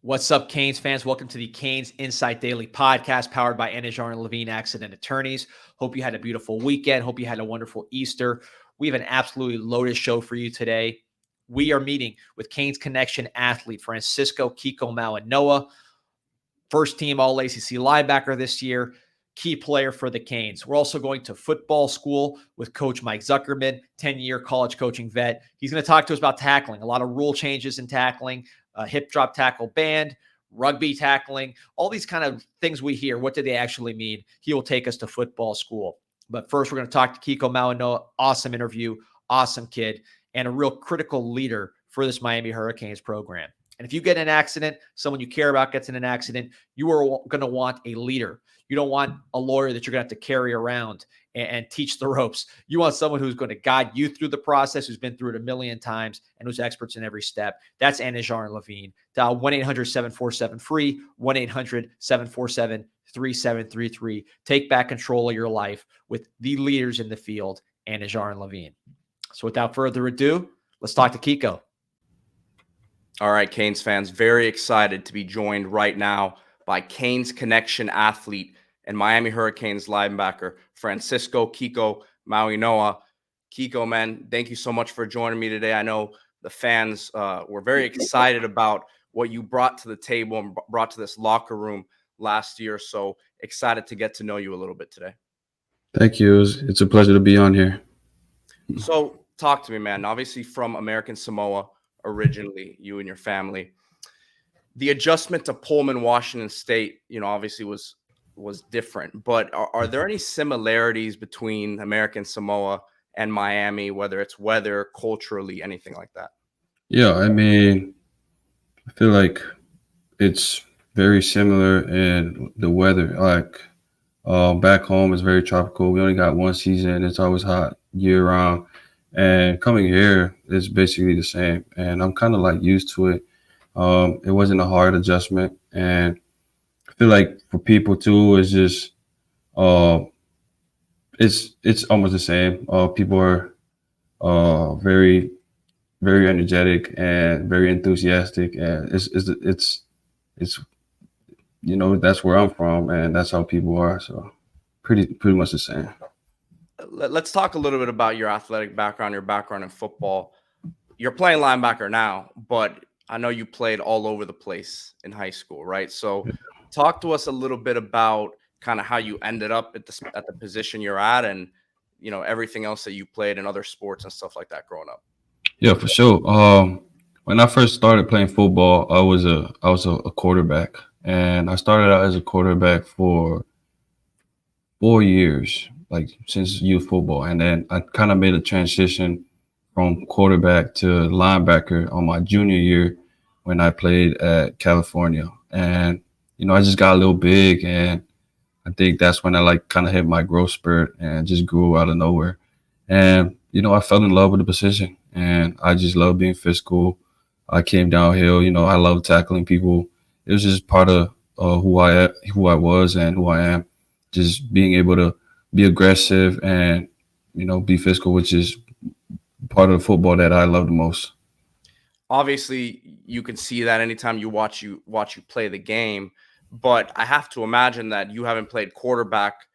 What's up, Canes fans? Welcome to the Canes Insight Daily Podcast powered by Anijar and Levine Accident Attorneys. Hope you had a beautiful weekend. Hope you had a wonderful Easter. We have an absolutely loaded show for you today. We are meeting with Canes Connection athlete Francisco Kiko Mauigoa, first team All-ACC linebacker this year, key player for the Canes. We're also going to football school with Coach Mike Zuckerman, 10-year college coaching vet. He's going to talk to us about tackling, a lot of rule changes in tackling, hip drop tackle band, rugby tackling, all these kind of things we hear. What do they actually mean? He will take us to football school. But first, we're going to talk to Kiko Mauigoa. Awesome interview, awesome kid, and a real critical leader for this Miami Hurricanes program. And if you get in an accident, someone you care about gets in an accident, you are going to want a leader. You don't want a lawyer that you're going to have to carry around and teach the ropes. You want someone who's going to guide you through the process, who's been through it a million times, and who's experts in every step. That's Anijar and Levine. Dial 1-800-747-FREE, 1-800-747-3733. Take back control of your life with the leaders in the field, Anijar and Levine. So without further ado, let's talk to Kiko. All right, Canes fans, very excited to be joined right now by Canes Connection athlete and Miami Hurricanes linebacker, Francisco Kiko Mauigoa. Kiko, man, thank you so much for joining me today. I know the fans were very excited about what you brought to the table and brought to this locker room last year. So excited to get to know you a little bit today. Thank you. It's a pleasure to be on here. So talk to me, man. Obviously from American Samoa, originally, you and your family. The adjustment to Pullman, Washington State, obviously was different. But are there any similarities between American Samoa and Miami, whether it's weather, culturally, anything like that? Yeah, I mean, I feel like it's very similar in the weather. Like back home is very tropical. We only got one season. It's always hot year round. And coming here is basically the same. And I'm kind of like used to it. It wasn't a hard adjustment. And I feel like for people too, it's just it's almost the same. People are very, very energetic and very enthusiastic. And it's that's where I'm from, and that's how people are. So pretty much the same. Let's talk a little bit about your athletic background, your background in football. You're playing linebacker now, but I know you played all over the place in high school, right? So talk to us a little bit about kind of how you ended up at the position you're at and, everything else that you played in other sports and stuff like that growing up. Yeah, for sure. When I first started playing football, I was a quarterback, and I started out as a quarterback for 4 years, like since youth football. And then I kind of made a transition from quarterback to linebacker on my junior year when I played at California. And, I just got a little big, and I think that's when I kind of hit my growth spurt and just grew out of nowhere. And, I fell in love with the position, and I just love being physical. I came downhill, I love tackling people. It was just part of who I was and who I am. Just being able to be aggressive and, be physical, which is part of football that I love the most. Obviously, you can see that anytime you watch you play the game. But I have to imagine that you haven't played quarterback,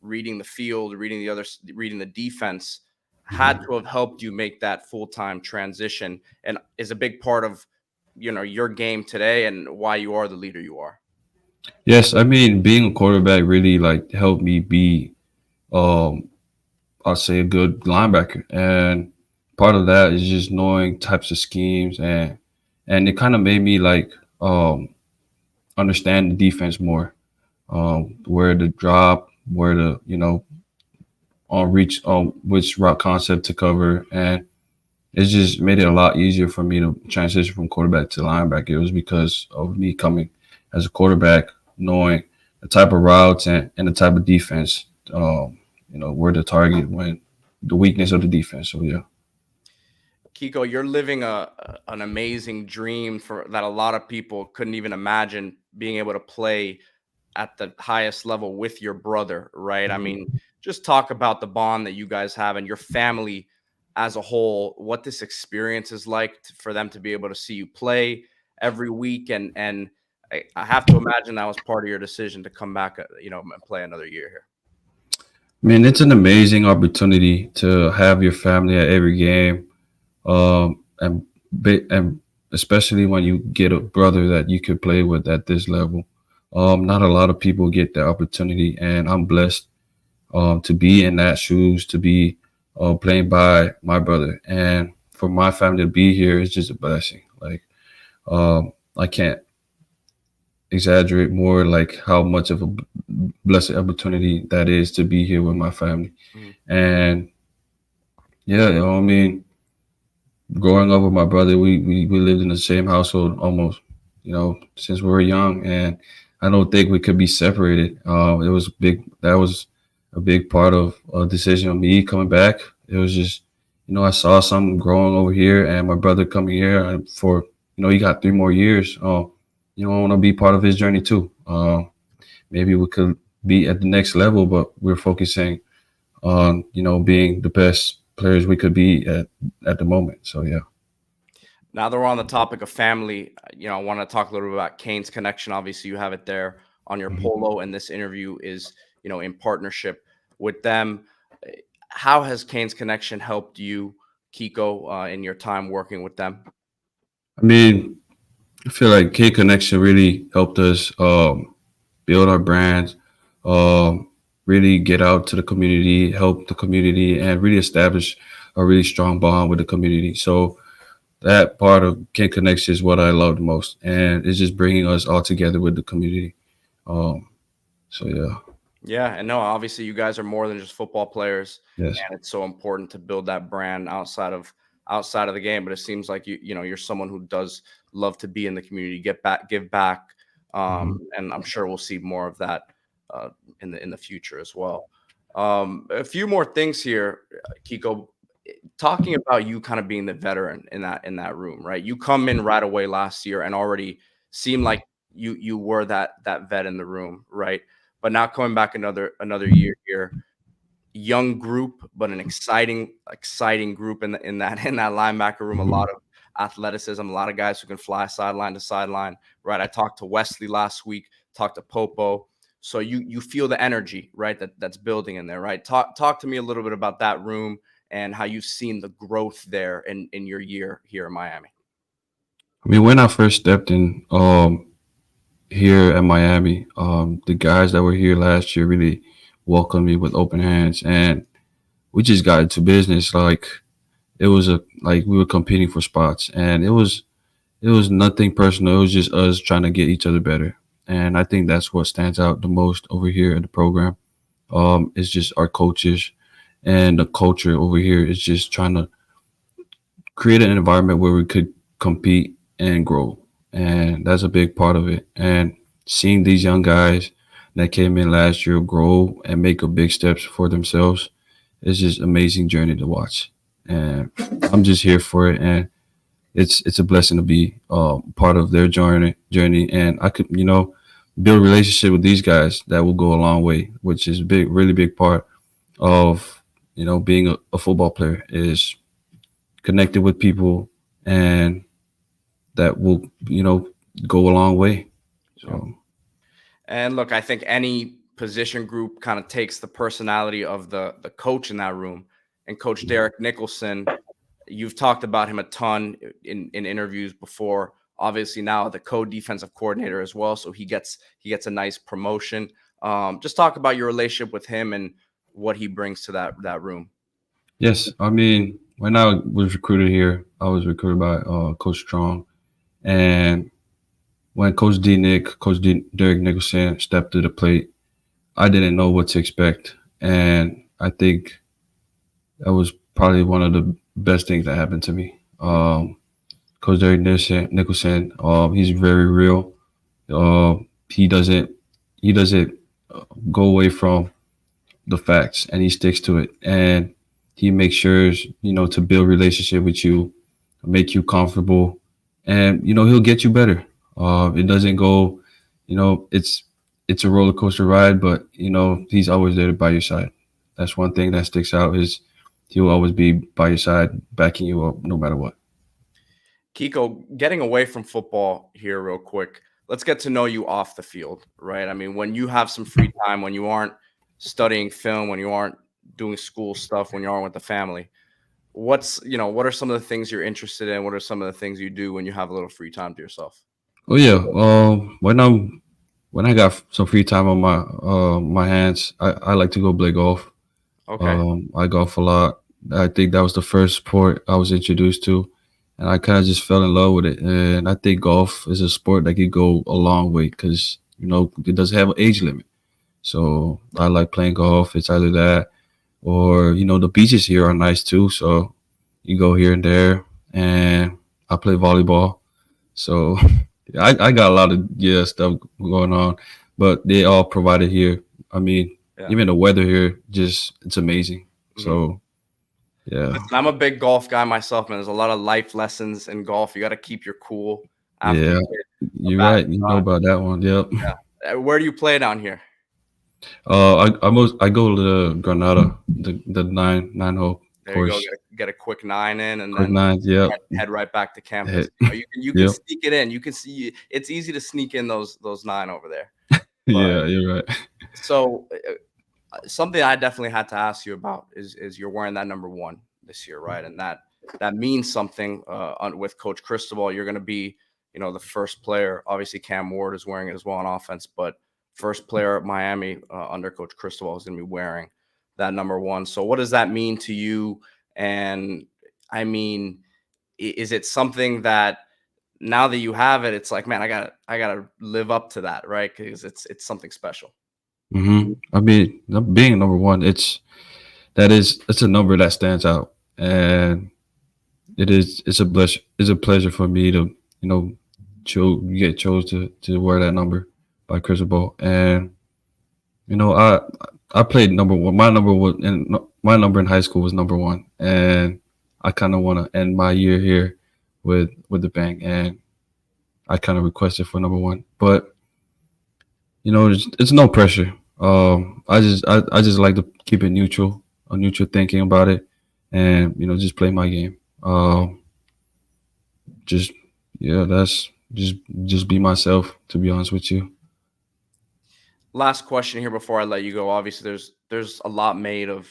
reading the field, reading the defense, had to have helped you make that full-time transition, and is a big part of your game today and why you are the leader you are. Yes, I mean, being a quarterback really helped me be I'll say a good linebacker. And part of that is just knowing types of schemes, and it kind of made me understand the defense more, where to drop, where to, on reach, on which route concept to cover. And it just made it a lot easier for me to transition from quarterback to linebacker. It was because of me coming as a quarterback, knowing the type of routes and the type of defense, where to target when the weakness of the defense. So, yeah. Kiko, you're living an amazing dream that a lot of people couldn't even imagine, being able to play at the highest level with your brother, right? I mean, just talk about the bond that you guys have and your family as a whole, what this experience is like for them to be able to see you play, every week, and I have to imagine that was part of your decision to come back, and play another year here. I mean, it's an amazing opportunity to have your family at every game, and especially when you get a brother that you could play with at this level. Not a lot of people get that opportunity, and I'm blessed to be in that shoes, to be playing by my brother, and for my family to be here is just a blessing. Like, I can't exaggerate more like how much of a blessed opportunity that is to be here with my family. And yeah, I mean, growing up with my brother, we lived in the same household almost, since we were young, and I don't think we could be separated. It was big. That was a big part of a decision of me coming back. It was just, I saw something growing over here, and my brother coming here for, he got 3 more years. I want to be part of his journey too. Maybe we could be at the next level, but we're focusing on, being the best players we could be at the moment. So, yeah. Now that we're on the topic of family, I want to talk a little bit about Canes Connection. Obviously, you have it there on your polo, and this interview is, in partnership with them. How has Canes Connection helped you, Kiko, in your time working with them? I mean, I feel like K Connection really helped us build our brands, really get out to the community, help the community, and really establish a really strong bond with the community. So that part of K Connection is what I love the most, and it's just bringing us all together with the community. So yeah. Yeah, and no, obviously you guys are more than just football players. Yes. And it's so important to build that brand outside of the game. But it seems like you're someone who does love to be in the community, give back, and I'm sure we'll see more of that in the future as well. A few more things here, Kiko. Talking about you kind of being the veteran in that room, right? You come in right away last year and already seemed like you were that vet in the room, right? But now coming back another year here, young group, but an exciting group in that linebacker room. A lot of athleticism, a lot of guys who can fly sideline to sideline, right? I talked to Wesley last week, talked to Popo. So you feel the energy, right? That's building in there, right? Talk to me a little bit about that room and how you've seen the growth there in your year here in Miami. I mean, when I first stepped in here at Miami, the guys that were here last year really welcomed me with open hands, and we just got into business. Like, it was we were competing for spots, and it was nothing personal. It was just us trying to get each other better. And I think that's what stands out the most over here at the program. It's just our coaches and the culture over here is just trying to create an environment where we could compete and grow. And that's a big part of it. And seeing these young guys that came in last year grow and make a big steps for themselves is just amazing journey to watch. And I'm just here for it. And it's a blessing to be part of their journey. And I could, build a relationship with these guys that will go a long way, which is really big part of, being a football player, is connected with people, and that will, go a long way. So, and look, I think any position group kind of takes the personality of the coach in that room. And Coach Derek Nicholson, you've talked about him a ton in interviews before. Obviously now the co-defensive coordinator as well, so he gets a nice promotion. Just talk about your relationship with him and what he brings to that room. Yes, I mean, when I was recruited here, I was recruited by Coach Strong, and when Coach Derek Nicholson stepped to the plate, I didn't know what to expect, and I think that was probably one of the best things that happened to me. Coach Derek Nicholson, he's very real. He doesn't go away from the facts, and he sticks to it. And he makes sure, to build relationship with you, make you comfortable, and he'll get you better. It doesn't go, it's a roller coaster ride, but he's always there by your side. That's one thing that sticks out, is he'll always be by your side, backing you up no matter what. Kiko, getting away from football here real quick, let's get to know you off the field, right? I mean, when you have some free time, when you aren't studying film, when you aren't doing school stuff, when you aren't with the family, what are some of the things you're interested in? What are some of the things you do when you have a little free time to yourself? Oh yeah. When I got some free time on my hands, I like to go play golf. Okay. I golf a lot. I think that was the first sport I was introduced to, and I kind of just fell in love with it. And I think golf is a sport that could go a long way because it doesn't have an age limit. So I like playing golf. It's either that or the beaches here are nice too. So you go here and there, and I play volleyball. So I got a lot of stuff going on, but they all provided here. I mean, Yeah. even the weather here, it's amazing. Mhm. So yeah, Listen, I'm a big golf guy myself, man. There's a lot of life lessons in golf. You got to keep your cool after yeah, you hit a you're bad right. You know shot. about that one. Yep. Where do you play down here? I go to the Granada, the nine hole There you go. course, Get a quick 9 in, and quick then nines. Yep. head right back to campus. Head- You can Yep. sneak it in. You can see it's easy to sneak in those 9 over there. Yeah, you're right. So something I definitely had to ask you about is you're wearing that number 1 this year, right? And that means something with Coach Cristobal. You're going to be, the first player. Obviously, Cam Ward is wearing it as well on offense, but first player at Miami under Coach Cristobal is going to be wearing that number 1. So what does that mean to you? And I mean, is it something that now that you have it, it's like, man, I gotta live up to that, right? Because it's something special. I mean, being number one, it's a number that stands out, and it's a pleasure for me to get chose to wear that number by Cristobal. And I played number one. My number in high school was number one, and I kind of want to end my year here with the bang, and I kind of requested for number one, but it's no pressure. I just like to keep it neutral, a neutral thinking about it, and just play my game. Just that's just be myself. To be honest with you. Last question here before I let you go. Obviously, there's a lot made of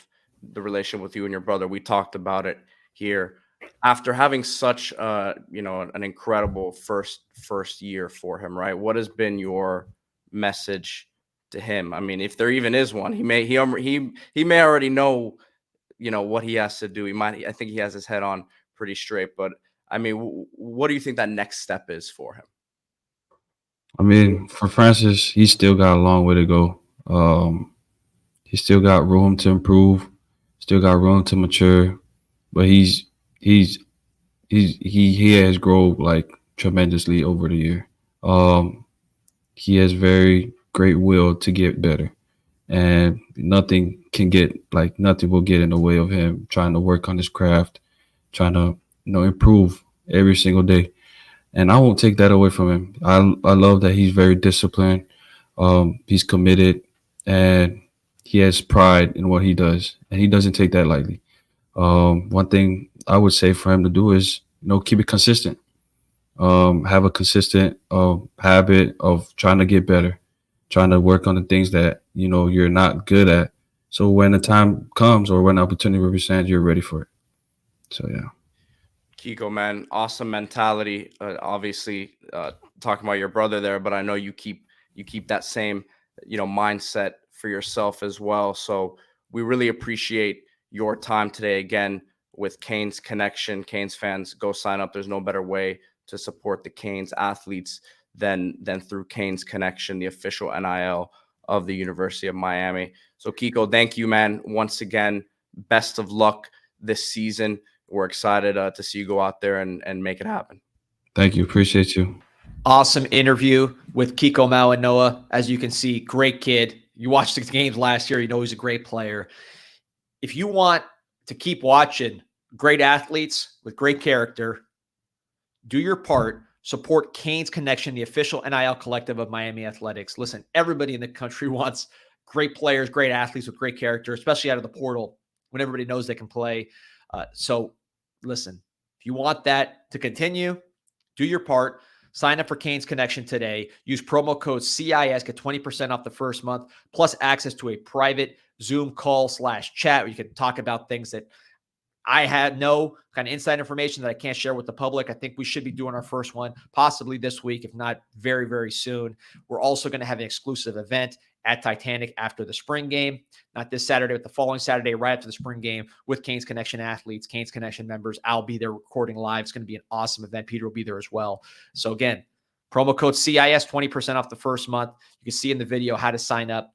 the relation with you and your brother. We talked about it here. After having such an incredible first year for him, right? What has been your message to him? I mean, if there even is one, he may already know, what he has to do. I think he has his head on pretty straight, but I mean, what do you think that next step is for him? I mean, for Francis, he's still got a long way to go. He's still got room to improve, still got room to mature, but he has grown like tremendously over the year. He has very great will to get better, and nothing will get in the way of him trying to work on his craft, trying to improve every single day. And I won't take that away from him. I love that he's very disciplined. He's committed, and he has pride in what he does, and he doesn't take that lightly. One thing I would say for him to do is keep it consistent. Have a consistent habit of trying to get better, trying to work on the things that you're not good at. So when the time comes or when the opportunity presents, you're ready for it. So yeah. Kiko, man, awesome mentality. Obviously, talking about your brother there, but I know you keep that same mindset for yourself as well. So we really appreciate your time today again with Canes Connection. Canes fans, go sign up. There's no better way to support the Canes athletes than through Canes Connection, the official NIL of the University of Miami. So Kiko, thank you, man. Once again, best of luck this season. We're excited to see you go out there and make it happen. Thank you. Appreciate you. Awesome interview with Kiko Mauigoa. As you can see, great kid. You watched the games last year. You know he's a great player. If you want to keep watching great athletes with great character, do your part. Support Canes Connection, the official NIL collective of Miami Athletics. Listen, everybody in the country wants great players, great athletes with great character, especially out of the portal when everybody knows they can play. So listen, if you want that to continue, Do your part. Sign up for Canes Connection today. Use promo code CIS, get 20% off the first month, plus access to a private Zoom call/chat where you can talk about things that I had no kind of inside information that I can't share with the public. I think we should be doing our first one possibly this week, if not very, very soon. We're also going to have an exclusive event at Titanic after the spring game, not this Saturday, but the following Saturday, right after the spring game, with Canes Connection athletes, Canes Connection members. I'll be there recording live. It's going to be an awesome event. Peter will be there as well. So again, promo code CIS, 20% off the first month. You can see in the video how to sign up.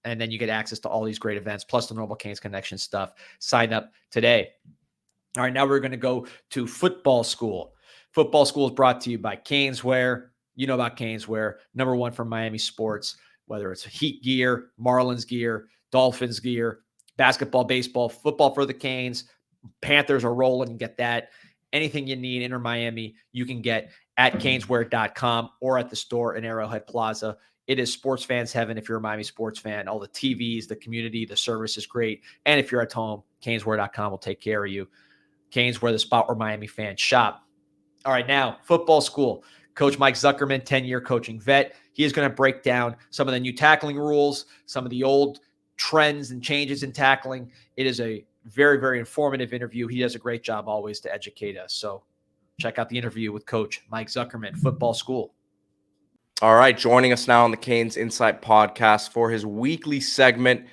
And then you get access to all these great events, plus the normal Canes Connection stuff. Sign up today. All right, now we're going to go to football school. Football school is brought to you by Caneswear. You know about Caneswear, number one for Miami sports, whether it's Heat gear, Marlins gear, Dolphins gear, basketball, baseball, football for the Canes. Panthers are rolling, and get that. Anything you need in Miami, you can get at caneswear.com or at the store in Arrowhead Plaza. It is sports fans heaven if you're a Miami sports fan. All the TVs, the community, the service is great. And if you're at home, caneswear.com will take care of you. Caneswear, the spot where Miami fans shop. All right, now, football school. Coach Mike Zuckerman, 10-year coaching vet. He is going to break down some of the new tackling rules, some of the old trends and changes in tackling. It is a very, very informative interview. He does a great job always to educate us. So check out the interview with Coach Mike Zuckerman, football school. All right, joining us now on the Canes Insight podcast for his weekly segment,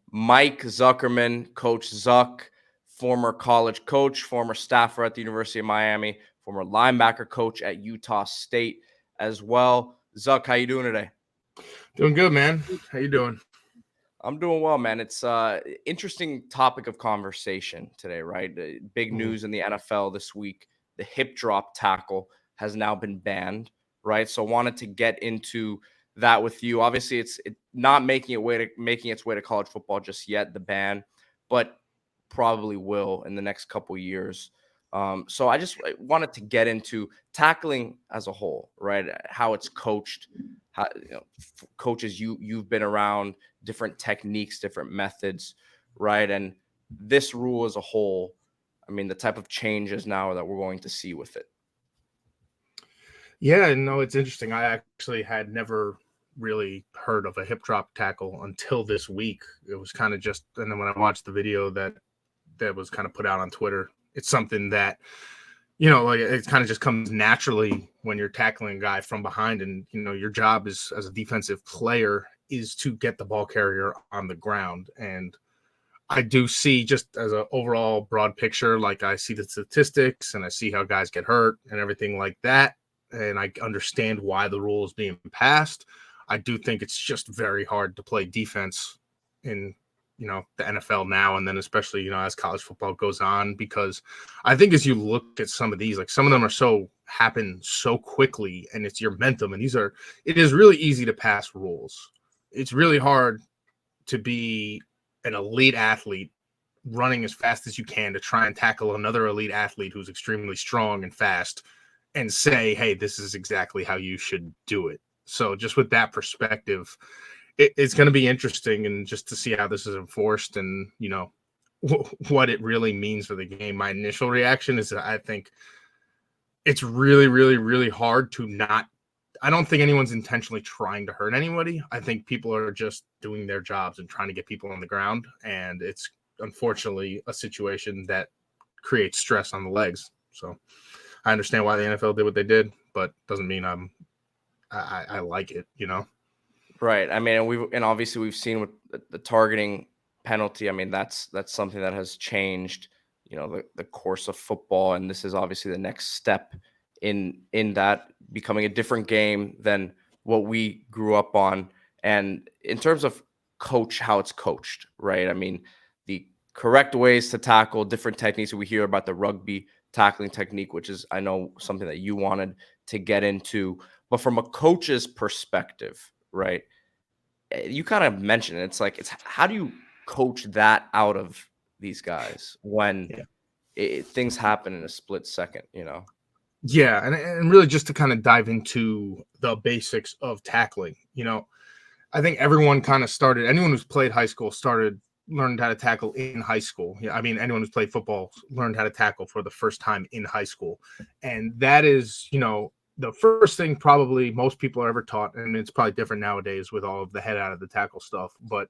Mike Zuckerman, Coach Zuck, former college coach, former staffer at the University of Miami, former linebacker coach at Utah State as well. Zuck, how you doing today? Doing good, man. How you doing? I'm doing well, man. It's an interesting topic of conversation today, right? Big news in the NFL this week. The hip drop tackle has now been banned. Right. So wanted to get into that with you. Obviously, it's not making its way to college football just yet, the ban, but probably will in the next couple years. So I just wanted to get into tackling as a whole, right? How it's coached, how coaches you've been around, different techniques, different methods, right? And this rule as a whole, I mean, the type of changes now that we're going to see with it. Yeah, no, it's interesting. I actually had never really heard of a hip drop tackle until this week. It was kind of just, and then when I watched the video that was kind of put out on Twitter, it's something that, like it kind of just comes naturally when you're tackling a guy from behind, and your job is as a defensive player is to get the ball carrier on the ground. And I do see, just as an overall broad picture, like I see the statistics and I see how guys get hurt and everything like that. And I understand why the rule is being passed. I do think it's just very hard to play defense in, the NFL now, and then especially, as college football goes on, because I think as you look at some of these, like some of them happen so quickly, and it's your momentum. And it is really easy to pass rules. It's really hard to be an elite athlete running as fast as you can to try and tackle another elite athlete who's extremely strong and fast and say, hey, this is exactly how you should do it. So just with that perspective, it's going to be interesting, and just to see how this is enforced and, what it really means for the game. My initial reaction is that I think it's really, really, really hard to not – I don't think anyone's intentionally trying to hurt anybody. I think people are just doing their jobs and trying to get people on the ground, and it's unfortunately a situation that creates stress on the legs. So I understand why the NFL did what they did, but doesn't mean I like it, Right. I mean, and obviously we've seen with the targeting penalty. I mean, that's something that has changed, the course of football, and this is obviously the next step in that becoming a different game than what we grew up on. And in terms of how it's coached, right? I mean, the correct ways to tackle, different techniques. We hear about the rugby tackling technique, which is, I know, something that you wanted to get into, but from a coach's perspective, right? You kind of mentioned it. It's like, how do you coach that out of these guys when things happen in a split second, Yeah, and really just to kind of dive into the basics of tackling, I think everyone kind of anyone who's played high school started learned how to tackle in high school. Yeah, I mean, anyone who's played football learned how to tackle for the first time in high school. And that is, the first thing probably most people are ever taught, and it's probably different nowadays with all of the head out of the tackle stuff, but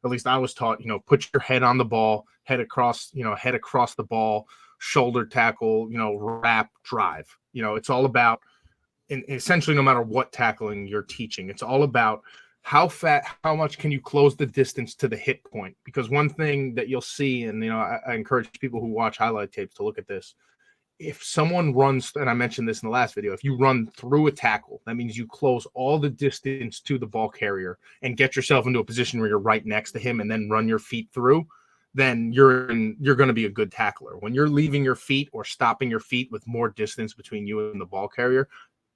at least I was taught, put your head on the ball, head across the ball, shoulder tackle, wrap, drive. It's all about, and essentially no matter what tackling you're teaching, it's all about how much can you close the distance to the hit point? Because one thing that you'll see, and I encourage people who watch highlight tapes to look at this. If someone runs, and I mentioned this in the last video, if you run through a tackle, that means you close all the distance to the ball carrier and get yourself into a position where you're right next to him and then run your feet through, then you're going to be a good tackler. When you're leaving your feet or stopping your feet with more distance between you and the ball carrier,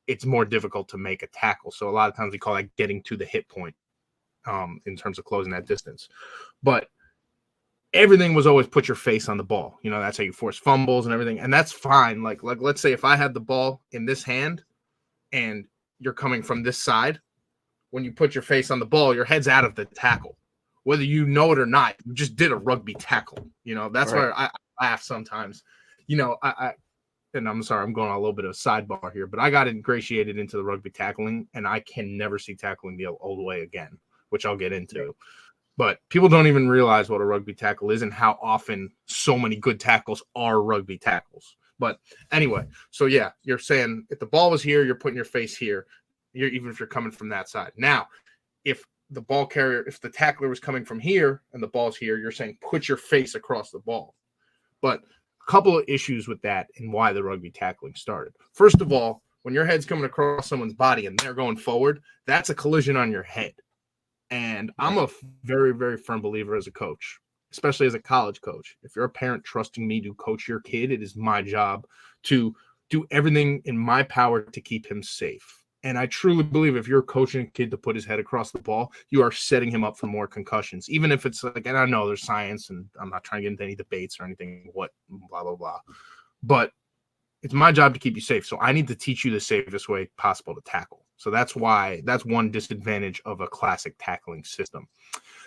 it's more difficult to make a tackle. So a lot of times we call that getting to the hit point in terms of closing that distance. But everything was always put your face on the ball. That's how you force fumbles and everything. And that's fine. Like let's say if I had the ball in this hand and you're coming from this side, when you put your face on the ball, your head's out of the tackle. Whether you know it or not, you just did a rugby tackle. That's Right. where I laugh sometimes. And I'm sorry, I'm going on a little bit of a sidebar here, but I got ingratiated into the rugby tackling, and I can never see tackling the old way again, which I'll get into. Yeah. But people don't even realize what a rugby tackle is and how often so many good tackles are rugby tackles. But anyway, so yeah, you're saying if the ball was here, you're putting your face here, even if you're coming from that side. Now, if the ball carrier, if the tackler was coming from here and the ball's here, you're saying put your face across the ball. But couple of issues with that and why the rugby tackling started. First of all, when your head's coming across someone's body and they're going forward, that's a collision on your head. And I'm a very, very firm believer as a coach, especially as a college coach. If you're a parent trusting me to coach your kid, it is my job to do everything in my power to keep him safe. And I truly believe if you're coaching a kid to put his head across the ball, you are setting him up for more concussions, even if it's like, and I know there's science and I'm not trying to get into any debates or anything, blah, blah, blah. But it's my job to keep you safe. So I need to teach you the safest way possible to tackle. So that's one disadvantage of a classic tackling system.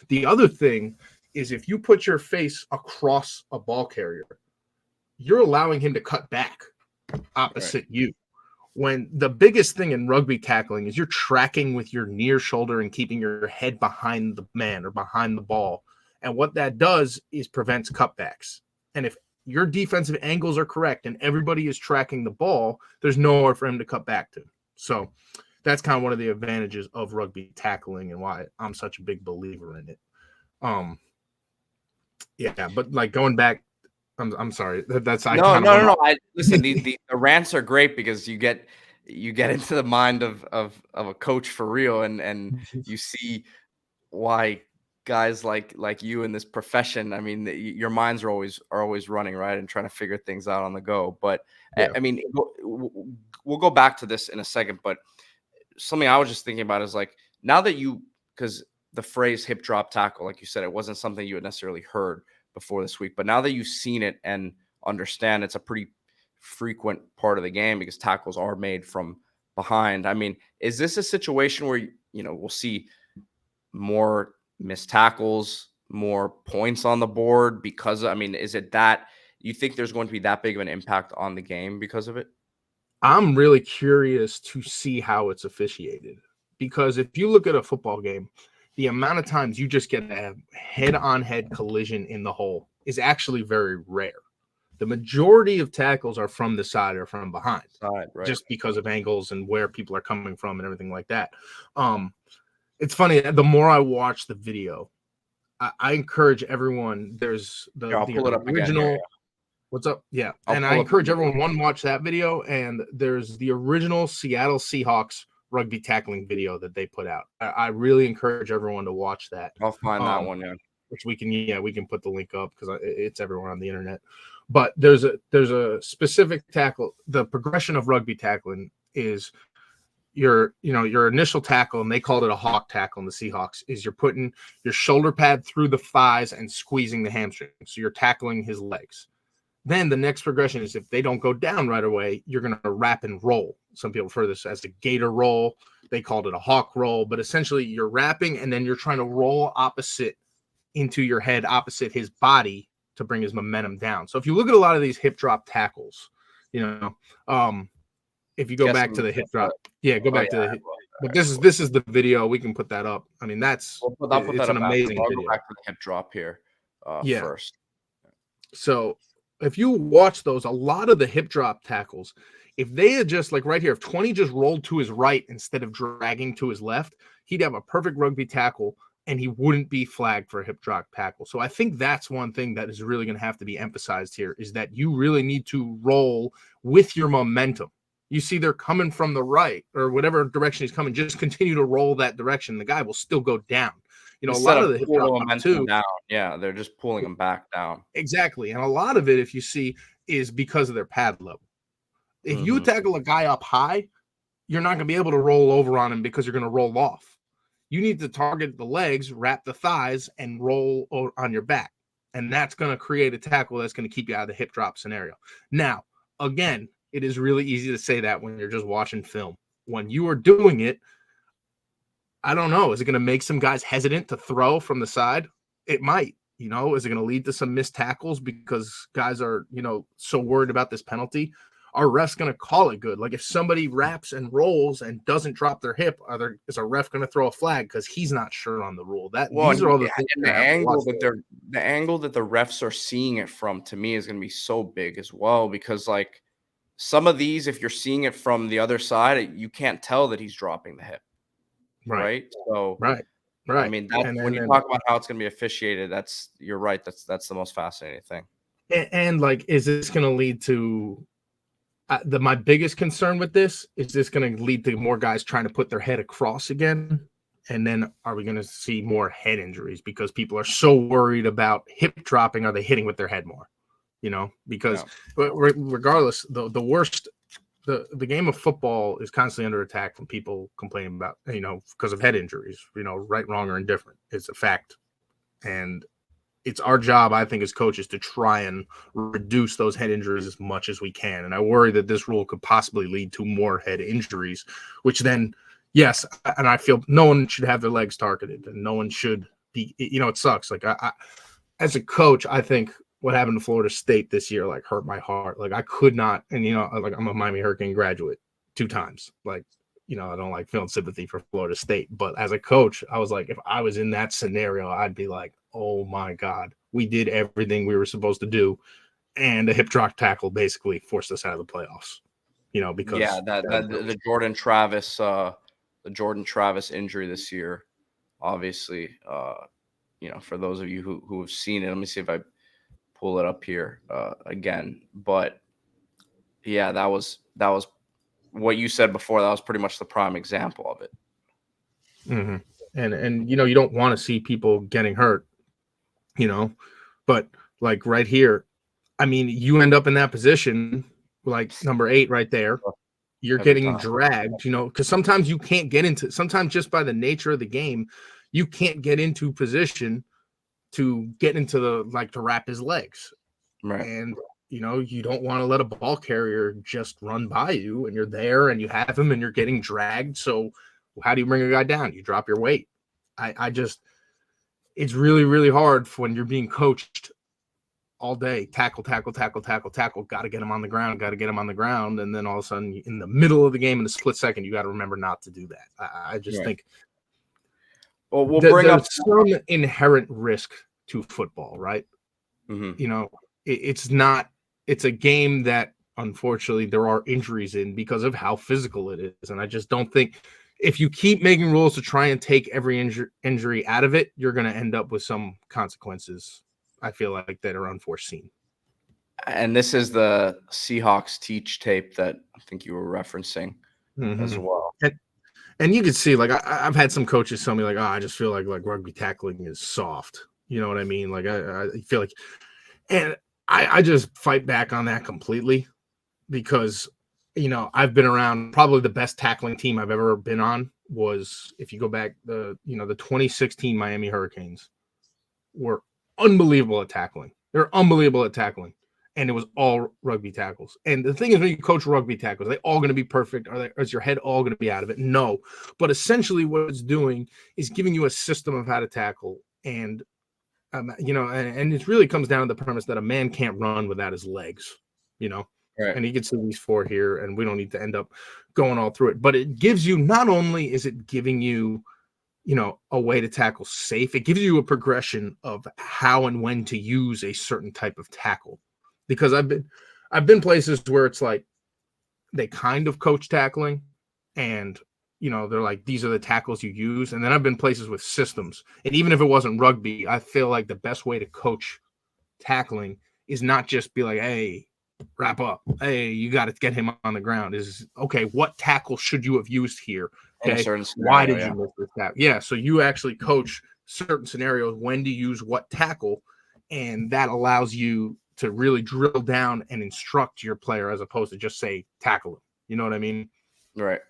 The other thing is if you put your face across a ball carrier, you're allowing him to cut back opposite you. When the biggest thing in rugby tackling is you're tracking with your near shoulder and keeping your head behind the man or behind the ball. And what that does is prevents cutbacks. And if your defensive angles are correct and everybody is tracking the ball, there's nowhere for him to cut back to. So that's kind of one of the advantages of rugby tackling and why I'm such a big believer in it. But like going back, I'm sorry. That's no. Listen, the rants are great because you get into the mind of a coach for real, and you see why guys like you in this profession. I mean, your minds are always running, right, and trying to figure things out on the go. But yeah. I mean, we'll go back to this in a second. But something I was just thinking about is like now that because the phrase hip drop tackle, like you said, it wasn't something you had necessarily heard before this week, but now that you've seen it and understand it's a pretty frequent part of the game because tackles are made from behind. I mean, is this a situation where, we'll see more missed tackles, more points on the board because, is it that you think there's going to be that big of an impact on the game because of it? I'm really curious to see how it's officiated because if you look at a football game, the amount of times you just get a head-on-head collision in the hole is actually very rare. The majority of tackles are from the side or from behind, just because of angles and where people are coming from and everything like that. It's funny. The more I watch the video, I encourage everyone. There's the original. What's up? Yeah, and I encourage everyone watch that video. And there's the original Seattle Seahawks rugby tackling video that they put out. I really encourage everyone to watch that. I'll find that one, yeah. Which we can put the link up because it's everywhere on the internet. But there's a specific tackle. The progression of rugby tackling is your initial tackle, and they called it a hawk tackle in the Seahawks, is you're putting your shoulder pad through the thighs and squeezing the hamstring. So you're tackling his legs. Then the next progression is if they don't go down right away, you're going to wrap and roll. Some people refer to this as a gator roll. They called it a hawk roll, but essentially you're wrapping and then you're trying to roll opposite into your head opposite his body to bring his momentum down. So if you look at a lot of these hip drop tackles, you know, if you go back to the hip drop, go back to the hip. But this is the video. We can put that up. I mean, it's an amazing video. Go back to the hip drop here first. So if you watch those, a lot of the hip drop tackles, if they had just like right here, if 20 just rolled to his right instead of dragging to his left, he'd have a perfect rugby tackle and he wouldn't be flagged for a hip drop tackle. So I think that's one thing that is really going to have to be emphasized here, is that you really need to roll with your momentum. You see they're coming from the right or whatever direction he's coming, just continue to roll that direction. The guy will still go down. You know, Instead a lot of the hip drop momentum down. Yeah, they're just pulling them back down. Exactly. And a lot of it, if you see, is because of their pad level. If you tackle a guy up high, you're not going to be able to roll over on him because you're going to roll off. You need to target the legs, wrap the thighs, and roll on your back. And that's going to create a tackle that's going to keep you out of the hip drop scenario. Now, again, it is really easy to say that when you're just watching film. When you are doing it, I don't know. Is it going to make some guys hesitant to throw from the side? It might. You know, is it going to lead to some missed tackles because guys are, you know, so worried about this penalty? Our ref's going to call it good. Like if somebody wraps and rolls and doesn't drop their hip, is a ref going to throw a flag because he's not sure on the rule? These are all the things. The angle that the refs are seeing it from, to me, is going to be so big as well, because like some of these, if you're seeing it from the other side, you can't tell that he's dropping the hip. Right. So right. I mean, when you talk about how it's going to be officiated, you're right. That's the most fascinating thing. And like, is this going to lead to my biggest concern with this is this going to lead to more guys trying to put their head across again? And then are we going to see more head injuries because people are so worried about hip dropping? Are they hitting with their head more? You know, because regardless, the worst, the game of football is constantly under attack from people complaining about, you know, because of head injuries, you know, right, wrong, or indifferent. It's a fact. And it's our job, I think, as coaches to try and reduce those head injuries as much as we can. And I worry that this rule could possibly lead to more head injuries, which then, yes, and I feel no one should have their legs targeted and no one should be, you know, it sucks. Like I as a coach, I think what happened to Florida State this year, like, hurt my heart. Like I could not, and, you know, like I'm a Miami Hurricane graduate 2 times. Like, you know, I don't like feeling sympathy for Florida State, but as a coach, I was like, if I was in that scenario, I'd be like, oh my God, we did everything we were supposed to do. And a hip drop tackle basically forced us out of the playoffs, you know, because the Jordan Travis injury this year, obviously, you know, for those of you who have seen it, let me see if I pull it up here again. But yeah, that was what you said before. That was pretty much the prime example of it. Mm-hmm. And you know, you don't want to see people getting hurt, you know, but like right here, I mean, you end up in that position, like number 8 right there. You're getting dragged, you know, because sometimes you can't get into, sometimes just by the nature of the game, you can't get into position to get into to wrap his legs. Right. And, you know, you don't want to let a ball carrier just run by you, and you're there and you have him and you're getting dragged. So how do you bring a guy down? You drop your weight. It's really, really hard when you're being coached all day. Tackle. Got to get him on the ground. And then all of a sudden, in the middle of the game, in a split second, you got to remember not to do that. I just think there's some inherent risk to football, right? Mm-hmm. You know, it's a game that unfortunately there are injuries in because of how physical it is. And I just don't think, if you keep making rules to try and take every injury out of it, you're going to end up with some consequences, I feel like, that are unforeseen. And this is the Seahawks teach tape that I think you were referencing as well. And you can see, like, I've had some coaches tell me, like, I just feel like rugby tackling is soft. You know what I mean? Like, I feel like, and I just fight back on that completely, because, you know, I've been around, probably the best tackling team I've ever been on was, if you go back, the 2016 Miami Hurricanes were unbelievable at tackling. They're unbelievable at tackling. And it was all rugby tackles. And the thing is, when you coach rugby tackles, are they all going to be perfect? Is your head all going to be out of it? No. But essentially what it's doing is giving you a system of how to tackle. And and it really comes down to the premise that a man can't run without his legs, Right. and he gets to these 4 here, and we don't need to end up going all through it. But it gives you, not only is it giving you, a way to tackle safe, it gives you a progression of how and when to use a certain type of tackle. Because I've been places where it's like they kind of coach tackling, and they're like, these are the tackles you use. And then I've been places with systems, and even if it wasn't rugby, I feel like the best way to coach tackling is not just be like, hey, wrap up, hey, you got to get him on the ground. Is okay, what tackle should you have used here? Okay, why did you miss this tackle? Yeah, so you actually coach certain scenarios, when to use what tackle, and that allows you to really drill down and instruct your player, as opposed to just say tackle him. You know what I mean? Right.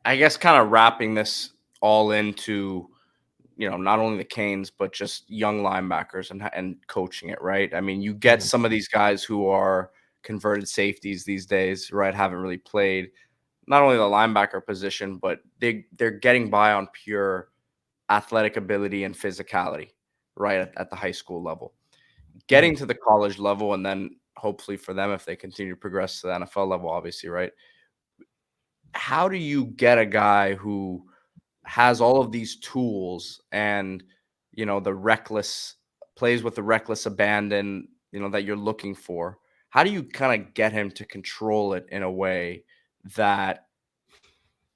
I guess kind of wrapping this all into, not only the Canes, but just young linebackers and coaching it, right? I mean, you get some of these guys who are converted safeties these days, right? Haven't really played not only the linebacker position, but they're getting by on pure athletic ability and physicality, right? At the high school level. Getting to the college level, and then hopefully for them, if they continue to progress to the NFL level, obviously, right? How do you get a guy who has all of these tools and, plays with the reckless abandon, that you're looking for? How do you kind of get him to control it in a way that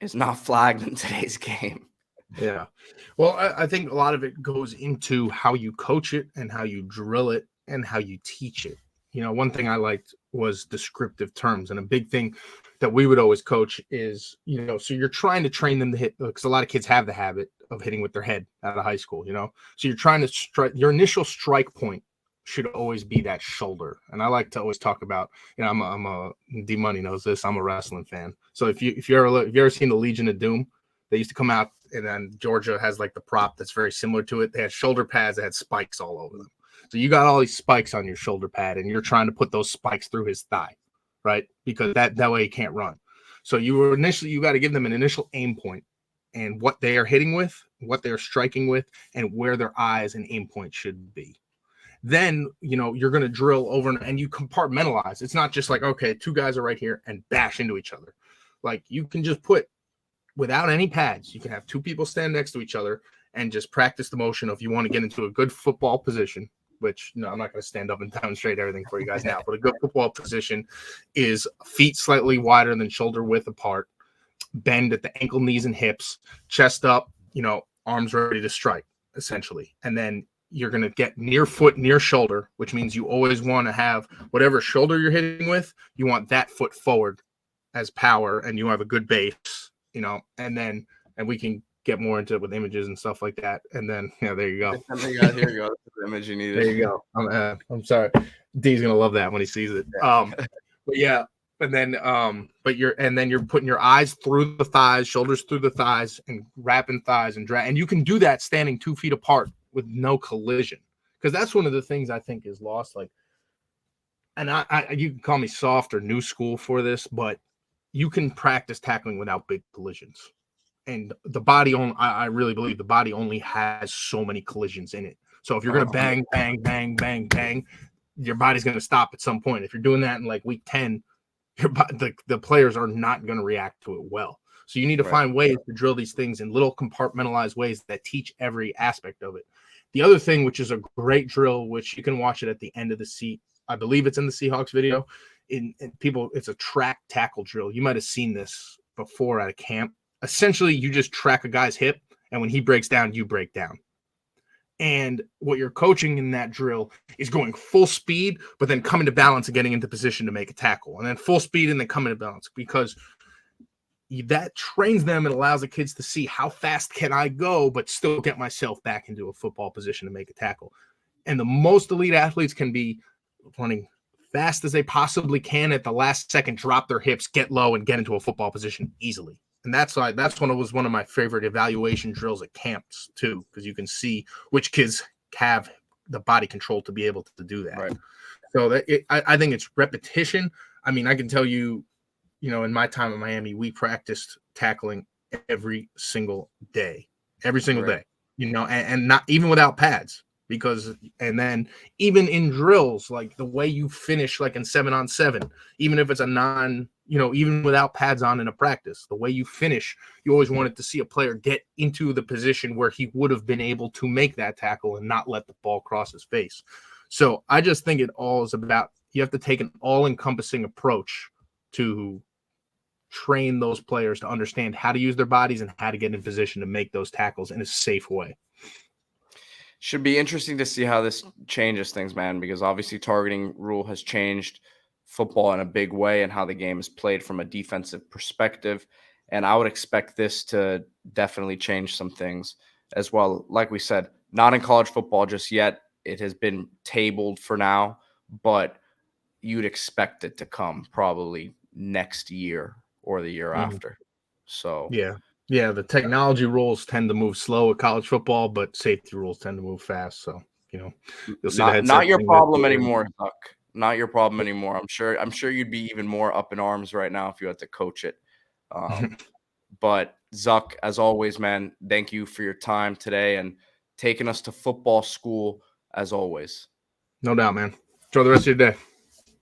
is not flagged in today's game? Yeah. Well, I think a lot of it goes into how you coach it and how you drill it and how you teach it. One thing I liked was descriptive terms. And a big thing that we would always coach is, so you're trying to train them to hit, because a lot of kids have the habit of hitting with their head out of high school, so you're trying to strike. Your initial strike point should always be that shoulder. And I like to always talk about, I'm a D Money knows this, I'm a wrestling fan. So if you ever seen the Legion of Doom, they used to come out, and then Georgia has like the prop that's very similar to it. They had shoulder pads that had spikes all over them. So you got all these spikes on your shoulder pad, and you're trying to put those spikes through his thigh, right? Because that way he can't run. So you got to give them an initial aim point, and what they are hitting with, what they're striking with, and where their eyes and aim point should be. Then, you're going to drill over, and you compartmentalize. It's not just like, okay, 2 guys are right here and bash into each other. Like, you can just put, without any pads, you can have 2 people stand next to each other and just practice the motion of, you want to get into a good football position, which, I'm not going to stand up and demonstrate everything for you guys now, but a good football position is feet slightly wider than shoulder width apart, bend at the ankle, knees, and hips, chest up, arms ready to strike, essentially. And then you're going to get near foot, near shoulder, which means you always want to have whatever shoulder you're hitting with, you want that foot forward as power, and you have a good base, and we can get more into it with images and stuff like that. And then, there you go. Here you go. That's the image you needed. There you go. I'm sorry. D's going to love that when he sees it. But yeah. And then, you're putting your eyes through the thighs, shoulders through the thighs, and wrapping thighs and drag. And you can do that standing 2 feet apart with no collision. Because that's one of the things I think is lost. Like, and I you can call me soft or new school for this, but you can practice tackling without big collisions. And the body I really believe the body only has so many collisions in it. So if you're going to bang, bang, bang, bang, bang, your body's going to stop at some point. If you're doing that in like week 10, the players are not going to react to it well. So you need to find ways to drill these things in little compartmentalized ways that teach every aspect of it. The other thing, which is a great drill, which you can watch it at the end of the I believe it's in the Seahawks video. It's a track tackle drill. You might have seen this before at a camp. Essentially, you just track a guy's hip, and when he breaks down, you break down. And what you're coaching in that drill is going full speed, but then coming to balance and getting into position to make a tackle, and then full speed and then coming to balance, because that trains them and allows the kids to see how fast can I go, but still get myself back into a football position to make a tackle. And the most elite athletes can be running fast as they possibly can at the last second, drop their hips, get low, and get into a football position easily. And that's one of my favorite evaluation drills at camps too, because you can see which kids have the body control to be able to do that. Right. So I think it's repetition. I mean, I can tell you, in my time in Miami, we practiced tackling every single day, and not even without pads. And then even in drills, like the way you finish, like in 7-on-7, even if it's a even without pads on in a practice, the way you finish, you always wanted to see a player get into the position where he would have been able to make that tackle and not let the ball cross his face. So I just think it all is about, you have to take an all-encompassing approach to train those players to understand how to use their bodies and how to get in position to make those tackles in a safe way. Should be interesting to see how this changes things, man, because obviously targeting rule has changed football in a big way and how the game is played from a defensive perspective. And I would expect this to definitely change some things as well. Like we said, not in college football just yet. It has been tabled for now, but you'd expect it to come probably next year or the year after. So yeah, the technology rules tend to move slow at college football, but safety rules tend to move fast. So you'll see not your problem anymore, Zuck. Not your problem anymore. I'm sure you'd be even more up in arms right now if you had to coach it. But Zuck, as always, man, thank you for your time today and taking us to football school as always. No doubt, man. Enjoy the rest of your day.